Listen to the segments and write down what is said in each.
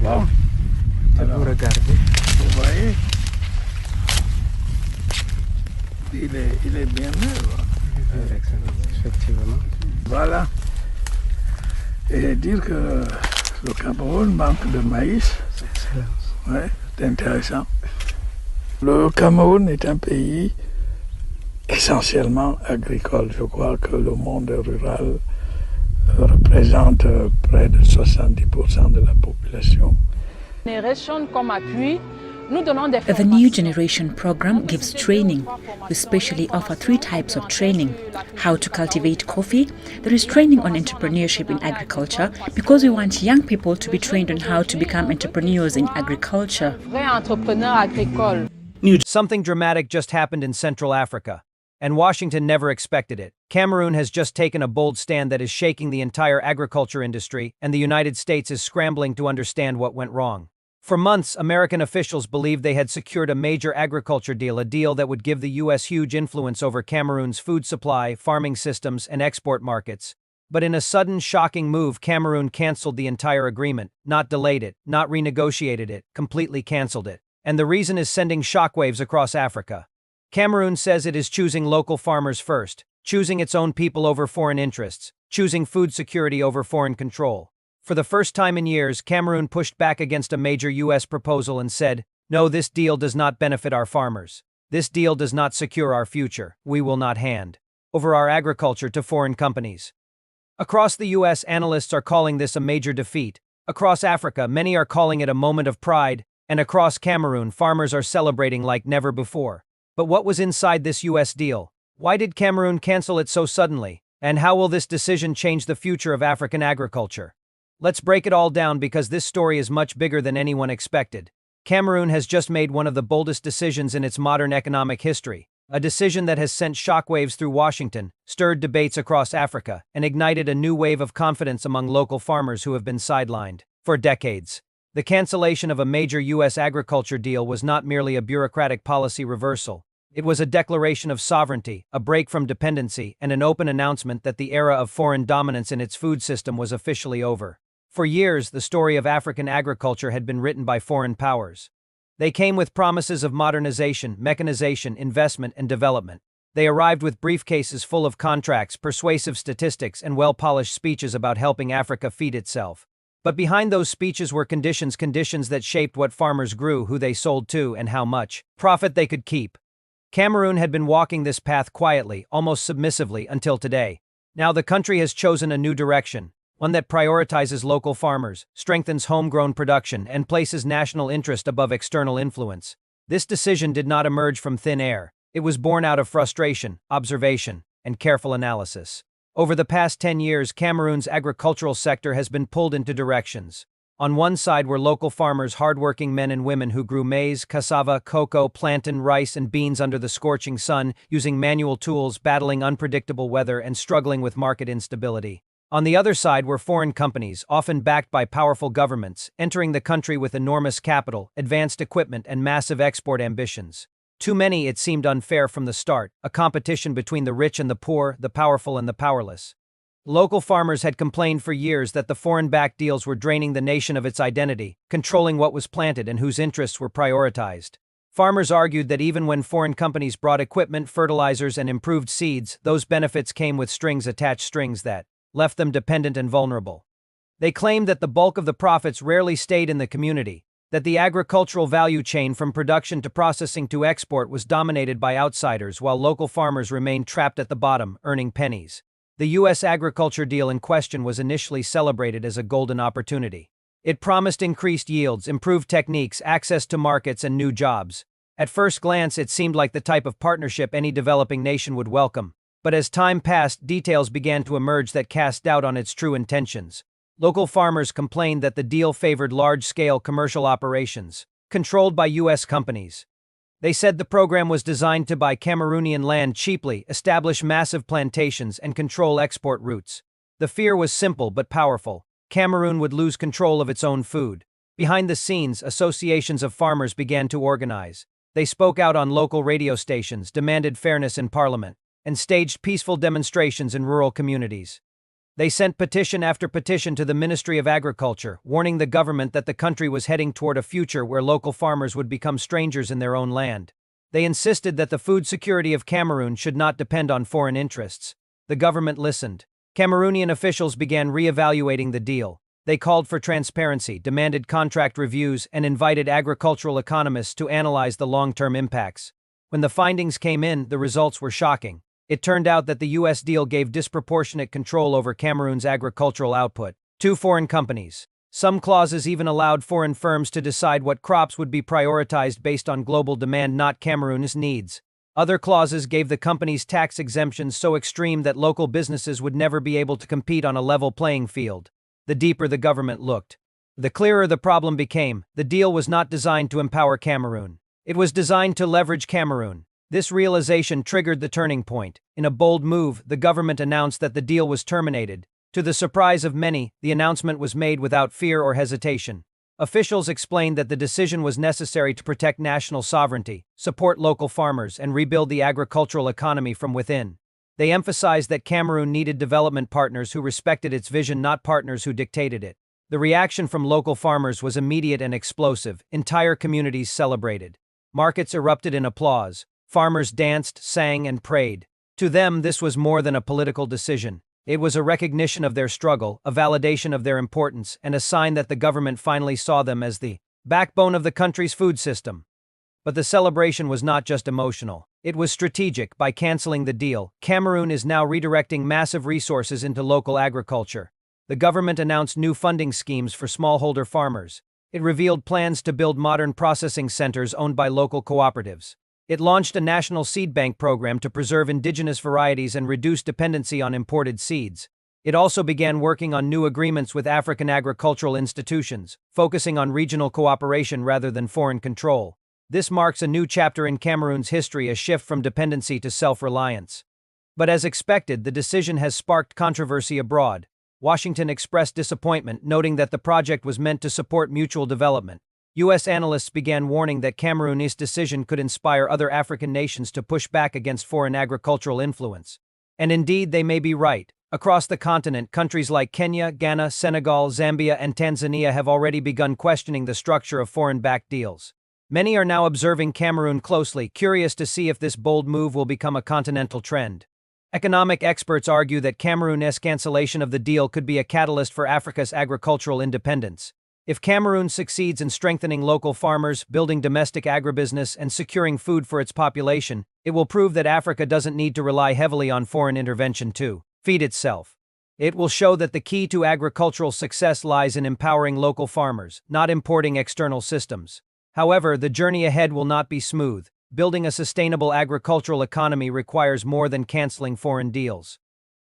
Bon, Vous regardez. vous voyez, il est bien neuf. Effectivement. Voilà. Et dire que le Cameroun manque de maïs, Excellent. ouais, c'est intéressant. Le Cameroun est un pays essentiellement agricole. Je crois que le monde rural représente près de 70% de la population. The New Generation program gives training. We specially offer 3 types of training. How to cultivate coffee. There is training on entrepreneurship in agriculture because we want young people to be trained on how to become entrepreneurs in agriculture. Something dramatic just happened in Central Africa, and Washington never expected it. Cameroon has just taken a bold stand that is shaking the entire agriculture industry, and the United States is scrambling to understand what went wrong. For months, American officials believed they had secured a major agriculture deal, a deal that would give the U.S. huge influence over Cameroon's food supply, farming systems, and export markets. But in a sudden, shocking move, Cameroon canceled the entire agreement, not delayed it, not renegotiated it, completely canceled it. And the reason is sending shockwaves across Africa. Cameroon says it is choosing local farmers first, choosing its own people over foreign interests, choosing food security over foreign control. For the first time in years, Cameroon pushed back against a major U.S. proposal and said, "No, this deal does not benefit our farmers. This deal does not secure our future. We will not hand over our agriculture to foreign companies." Across the U.S., analysts are calling this a major defeat. Across Africa, many are calling it a moment of pride, and across Cameroon, farmers are celebrating like never before. But what was inside this U.S. deal? Why did Cameroon cancel it so suddenly? And how will this decision change the future of African agriculture? Let's break it all down because this story is much bigger than anyone expected. Cameroon has just made one of the boldest decisions in its modern economic history, a decision that has sent shockwaves through Washington, stirred debates across Africa, and ignited a new wave of confidence among local farmers who have been sidelined for decades. The cancellation of a major U.S. agriculture deal was not merely a bureaucratic policy reversal. It was a declaration of sovereignty, a break from dependency, and an open announcement that the era of foreign dominance in its food system was officially over. For years, the story of African agriculture had been written by foreign powers. They came with promises of modernization, mechanization, investment, and development. They arrived with briefcases full of contracts, persuasive statistics, and well-polished speeches about helping Africa feed itself. But behind those speeches were conditions that shaped what farmers grew, who they sold to, and how much profit they could keep. Cameroon had been walking this path quietly, almost submissively, until today. Now the country has chosen a new direction. One that prioritizes local farmers, strengthens homegrown production, and places national interest above external influence. This decision did not emerge from thin air. It was born out of frustration, observation, and careful analysis. Over the past 10 years, Cameroon's agricultural sector has been pulled into directions. On one side were local farmers, hardworking men and women who grew maize, cassava, cocoa, plantain, rice, and beans under the scorching sun, using manual tools, battling unpredictable weather, and struggling with market instability. On the other side were foreign companies, often backed by powerful governments, entering the country with enormous capital, advanced equipment, and massive export ambitions. Too many, it seemed unfair from the start, a competition between the rich and the poor, the powerful and the powerless. Local farmers had complained for years that the foreign-backed deals were draining the nation of its identity, controlling what was planted and whose interests were prioritized. Farmers argued that even when foreign companies brought equipment, fertilizers, and improved seeds, those benefits came with strings that left them dependent and vulnerable. They claimed that the bulk of the profits rarely stayed in the community, that the agricultural value chain from production to processing to export was dominated by outsiders while local farmers remained trapped at the bottom, earning pennies. The U.S. agriculture deal in question was initially celebrated as a golden opportunity. It promised increased yields, improved techniques, access to markets, and new jobs. At first glance, it seemed like the type of partnership any developing nation would welcome. But as time passed, details began to emerge that cast doubt on its true intentions. Local farmers complained that the deal favored large-scale commercial operations, controlled by U.S. companies. They said the program was designed to buy Cameroonian land cheaply, establish massive plantations, and control export routes. The fear was simple but powerful. Cameroon would lose control of its own food. Behind the scenes, associations of farmers began to organize. They spoke out on local radio stations, demanded fairness in parliament, and staged peaceful demonstrations in rural communities. They sent petition after petition to the Ministry of Agriculture, warning the government that the country was heading toward a future where local farmers would become strangers in their own land. They insisted that the food security of Cameroon should not depend on foreign interests. The government listened. Cameroonian officials began re-evaluating the deal. They called for transparency, demanded contract reviews, and invited agricultural economists to analyze the long-term impacts. When the findings came in, the results were shocking. It turned out that the U.S. deal gave disproportionate control over Cameroon's agricultural output to foreign companies. Some clauses even allowed foreign firms to decide what crops would be prioritized based on global demand, not Cameroon's needs. Other clauses gave the companies tax exemptions so extreme that local businesses would never be able to compete on a level playing field. The deeper the government looked, the clearer the problem became. The deal was not designed to empower Cameroon. It was designed to leverage Cameroon. This realization triggered the turning point. In a bold move, the government announced that the deal was terminated. To the surprise of many, the announcement was made without fear or hesitation. Officials explained that the decision was necessary to protect national sovereignty, support local farmers, and rebuild the agricultural economy from within. They emphasized that Cameroon needed development partners who respected its vision, not partners who dictated it. The reaction from local farmers was immediate and explosive. Entire communities celebrated. Markets erupted in applause. Farmers danced, sang, and prayed. To them, this was more than a political decision. It was a recognition of their struggle, a validation of their importance, and a sign that the government finally saw them as the backbone of the country's food system. But the celebration was not just emotional. It was strategic. By canceling the deal, Cameroon is now redirecting massive resources into local agriculture. The government announced new funding schemes for smallholder farmers. It revealed plans to build modern processing centers owned by local cooperatives. It launched a national seed bank program to preserve indigenous varieties and reduce dependency on imported seeds. It also began working on new agreements with African agricultural institutions, focusing on regional cooperation rather than foreign control. This marks a new chapter in Cameroon's history, a shift from dependency to self-reliance. But as expected, the decision has sparked controversy abroad. Washington expressed disappointment, noting that the project was meant to support mutual development. U.S. analysts began warning that Cameroon's decision could inspire other African nations to push back against foreign agricultural influence. And indeed, they may be right. Across the continent, countries like Kenya, Ghana, Senegal, Zambia, and Tanzania have already begun questioning the structure of foreign-backed deals. Many are now observing Cameroon closely, curious to see if this bold move will become a continental trend. Economic experts argue that Cameroon's cancellation of the deal could be a catalyst for Africa's agricultural independence. If Cameroon succeeds in strengthening local farmers, building domestic agribusiness, and securing food for its population, it will prove that Africa doesn't need to rely heavily on foreign intervention to feed itself. It will show that the key to agricultural success lies in empowering local farmers, not importing external systems. However, the journey ahead will not be smooth. Building a sustainable agricultural economy requires more than canceling foreign deals.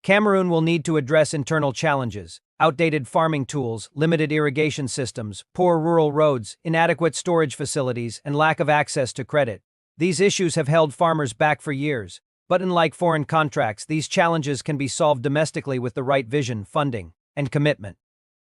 Cameroon will need to address internal challenges: outdated farming tools, limited irrigation systems, poor rural roads, inadequate storage facilities, and lack of access to credit. These issues have held farmers back for years. But unlike foreign contracts, these challenges can be solved domestically with the right vision, funding, and commitment.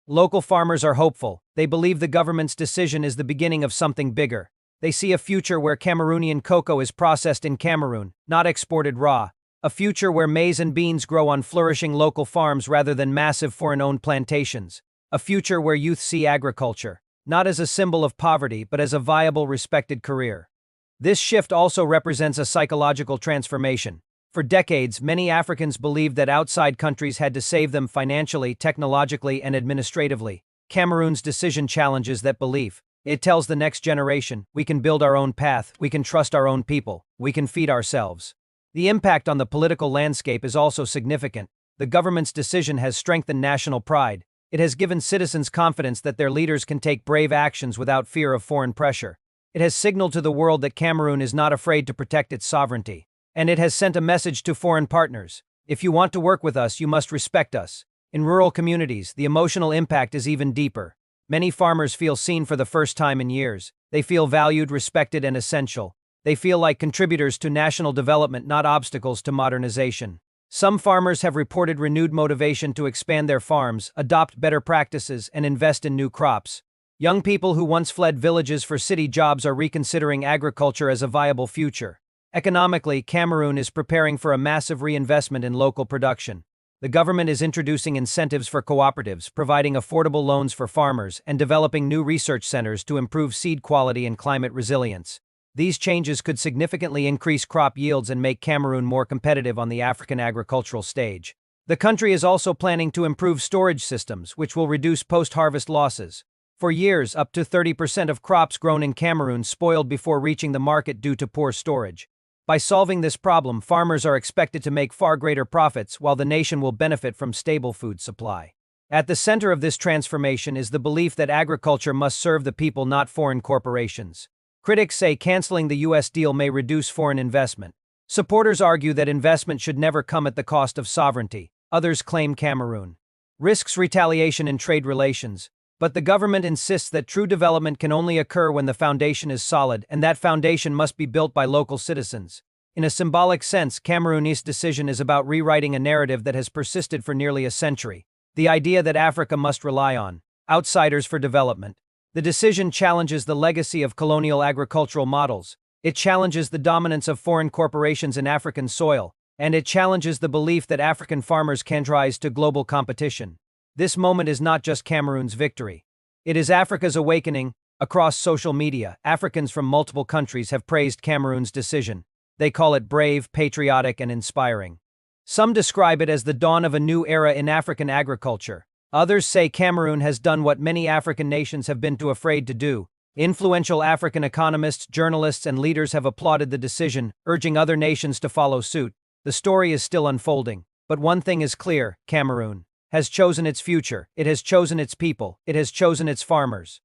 Local farmers are hopeful. They believe the government's decision is the beginning of something bigger. They see a future where Cameroonian cocoa is processed in Cameroon, not exported raw. A future where maize and beans grow on flourishing local farms rather than massive foreign-owned plantations. A future where youth see agriculture, not as a symbol of poverty, but as a viable, respected career. This shift also represents a psychological transformation. For decades, many Africans believed that outside countries had to save them financially, technologically, and administratively. Cameroon's decision challenges that belief. It tells the next generation, we can build our own path, we can trust our own people, we can feed ourselves. The impact on the political landscape is also significant. The government's decision has strengthened national pride. It has given citizens confidence that their leaders can take brave actions without fear of foreign pressure. It has signaled to the world that Cameroon is not afraid to protect its sovereignty. And it has sent a message to foreign partners. If you want to work with us, you must respect us. In rural communities, the emotional impact is even deeper. Many farmers feel seen for the first time in years. They feel valued, respected, and essential. They feel like contributors to national development, not obstacles to modernization. Some farmers have reported renewed motivation to expand their farms, adopt better practices, and invest in new crops. Young people who once fled villages for city jobs are reconsidering agriculture as a viable future. Economically, Cameroon is preparing for a massive reinvestment in local production. The government is introducing incentives for cooperatives, providing affordable loans for farmers, and developing new research centers to improve seed quality and climate resilience. These changes could significantly increase crop yields and make Cameroon more competitive on the African agricultural stage. The country is also planning to improve storage systems, which will reduce post-harvest losses. For years, up to 30% of crops grown in Cameroon spoiled before reaching the market due to poor storage. By solving this problem, farmers are expected to make far greater profits, while the nation will benefit from stable food supply. At the center of this transformation is the belief that agriculture must serve the people, not foreign corporations. Critics say canceling the U.S. deal may reduce foreign investment. Supporters argue that investment should never come at the cost of sovereignty. Others claim Cameroon risks retaliation in trade relations. But the government insists that true development can only occur when the foundation is solid, and that foundation must be built by local citizens. In a symbolic sense, Cameroon's decision is about rewriting a narrative that has persisted for nearly a century. The idea that Africa must rely on outsiders for development. The decision challenges the legacy of colonial agricultural models. It challenges the dominance of foreign corporations in African soil, and it challenges the belief that African farmers can rise to global competition. This moment is not just Cameroon's victory. It is Africa's awakening. Across social media, Africans from multiple countries have praised Cameroon's decision. They call it brave, patriotic, and inspiring. Some describe it as the dawn of a new era in African agriculture. Others say Cameroon has done what many African nations have been too afraid to do. Influential African economists, journalists, and leaders have applauded the decision, urging other nations to follow suit. The story is still unfolding, but one thing is clear: Cameroon has chosen its future, it has chosen its people, it has chosen its farmers.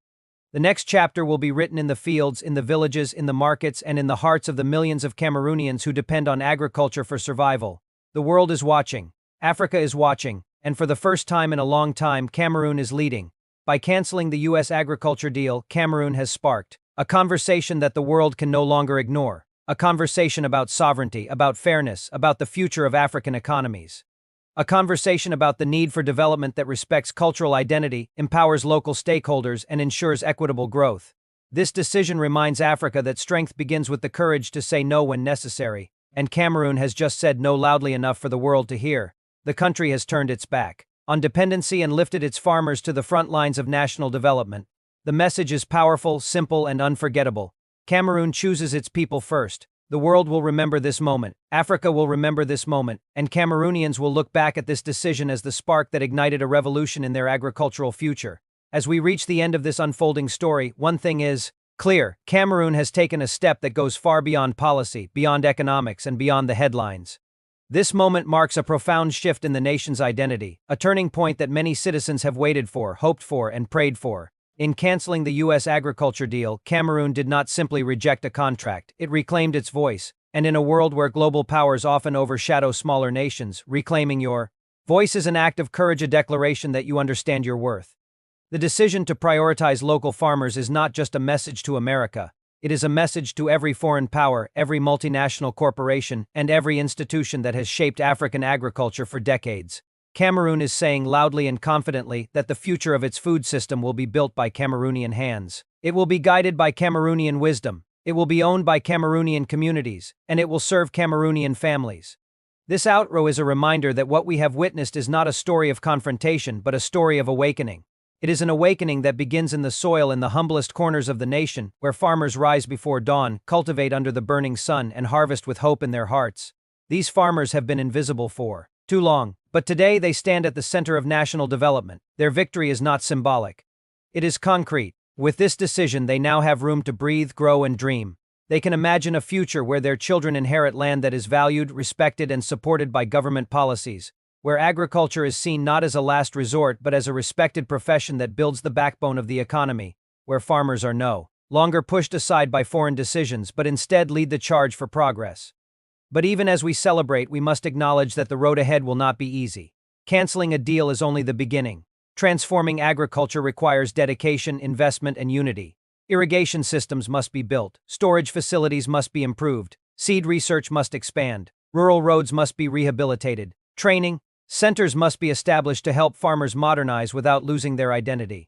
The next chapter will be written in the fields, in the villages, in the markets, and in the hearts of the millions of Cameroonians who depend on agriculture for survival. The world is watching, Africa is watching, and for the first time in a long time, Cameroon is leading. By canceling the U.S. agriculture deal, Cameroon has sparked a conversation that the world can no longer ignore, a conversation about sovereignty, about fairness, about the future of African economies. A conversation about the need for development that respects cultural identity, empowers local stakeholders, and ensures equitable growth. This decision reminds Africa that strength begins with the courage to say no when necessary, and Cameroon has just said no loudly enough for the world to hear. The country has turned its back on dependency and lifted its farmers to the front lines of national development. The message is powerful, simple, and unforgettable. Cameroon chooses its people first. The world will remember this moment, Africa will remember this moment, and Cameroonians will look back at this decision as the spark that ignited a revolution in their agricultural future. As we reach the end of this unfolding story, one thing is clear: Cameroon has taken a step that goes far beyond policy, beyond economics, and beyond the headlines. This moment marks a profound shift in the nation's identity, a turning point that many citizens have waited for, hoped for, and prayed for. In canceling the U.S. agriculture deal, Cameroon did not simply reject a contract, it reclaimed its voice. And in a world where global powers often overshadow smaller nations, reclaiming your voice is an act of courage, a declaration that you understand your worth. The decision to prioritize local farmers is not just a message to America, it is a message to every foreign power, every multinational corporation, and every institution that has shaped African agriculture for decades. Cameroon is saying loudly and confidently that the future of its food system will be built by Cameroonian hands. It will be guided by Cameroonian wisdom, it will be owned by Cameroonian communities, and it will serve Cameroonian families. This outro is a reminder that what we have witnessed is not a story of confrontation, but a story of awakening. It is an awakening that begins in the soil in the humblest corners of the nation, where farmers rise before dawn, cultivate under the burning sun, and harvest with hope in their hearts. These farmers have been invisible for too long, but today they stand at the center of national development. Their victory is not symbolic. It is concrete. With this decision, they now have room to breathe, grow, and dream. They can imagine a future where their children inherit land that is valued, respected, and supported by government policies, where agriculture is seen not as a last resort but as a respected profession that builds the backbone of the economy, where farmers are no longer pushed aside by foreign decisions but instead lead the charge for progress. But even as we celebrate, we must acknowledge that the road ahead will not be easy. Canceling a deal is only the beginning. Transforming agriculture requires dedication, investment, and unity. Irrigation systems must be built, storage facilities must be improved, seed research must expand, rural roads must be rehabilitated, training centers must be established to help farmers modernize without losing their identity.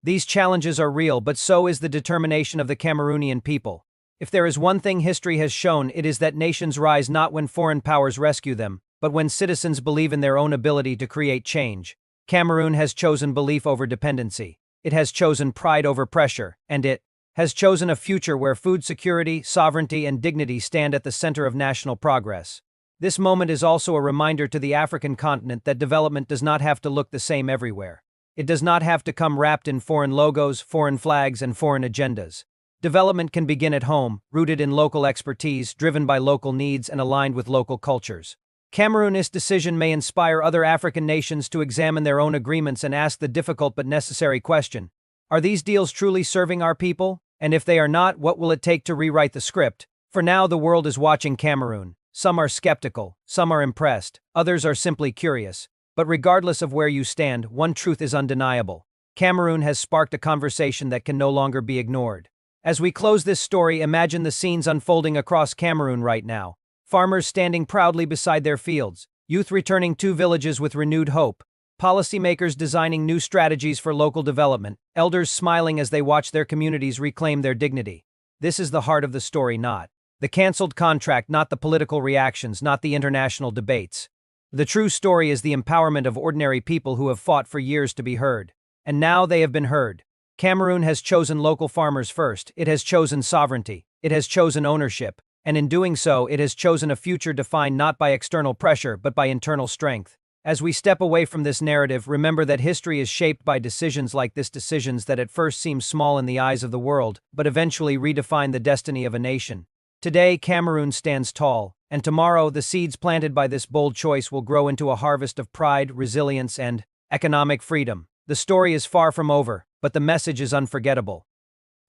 These challenges are real, but so is the determination of the Cameroonian people. If there is one thing history has shown, it is that nations rise not when foreign powers rescue them, But when citizens believe in their own ability to create change, Cameroon has chosen belief over dependency. It has chosen pride over pressure, and it has chosen a future where food security, sovereignty, and dignity stand at the center of national progress. This moment is also a reminder to the African continent that development does not have to look the same everywhere. It does not have to come wrapped in foreign logos, foreign flags, and foreign agendas. Development can begin at home, rooted in local expertise, driven by local needs, and aligned with local cultures. Cameroon's decision may inspire other African nations to examine their own agreements and ask the difficult but necessary question: are these deals truly serving our people? And if they are not, what will it take to rewrite the script? For now, the world is watching Cameroon. Some are skeptical, some are impressed, others are simply curious. But regardless of where you stand, one truth is undeniable. Cameroon has sparked a conversation that can no longer be ignored. As we close this story, imagine the scenes unfolding across Cameroon right now. Farmers standing proudly beside their fields, youth returning to villages with renewed hope, policymakers designing new strategies for local development, elders smiling as they watch their communities reclaim their dignity. This is the heart of the story, not the cancelled contract, not the political reactions, not the international debates. The true story is the empowerment of ordinary people who have fought for years to be heard. And now they have been heard. Cameroon has chosen local farmers first. It has chosen sovereignty. It has chosen ownership. And in doing so, it has chosen a future defined not by external pressure, but by internal strength. As we step away from this narrative, remember that history is shaped by decisions like this, decisions that at first seem small in the eyes of the world, but eventually redefine the destiny of a nation. Today, Cameroon stands tall, and tomorrow, the seeds planted by this bold choice will grow into a harvest of pride, resilience, and economic freedom. The story is far from over, but the message is unforgettable.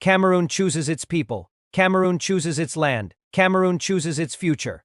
Cameroon chooses its people. Cameroon chooses its land. Cameroon chooses its future.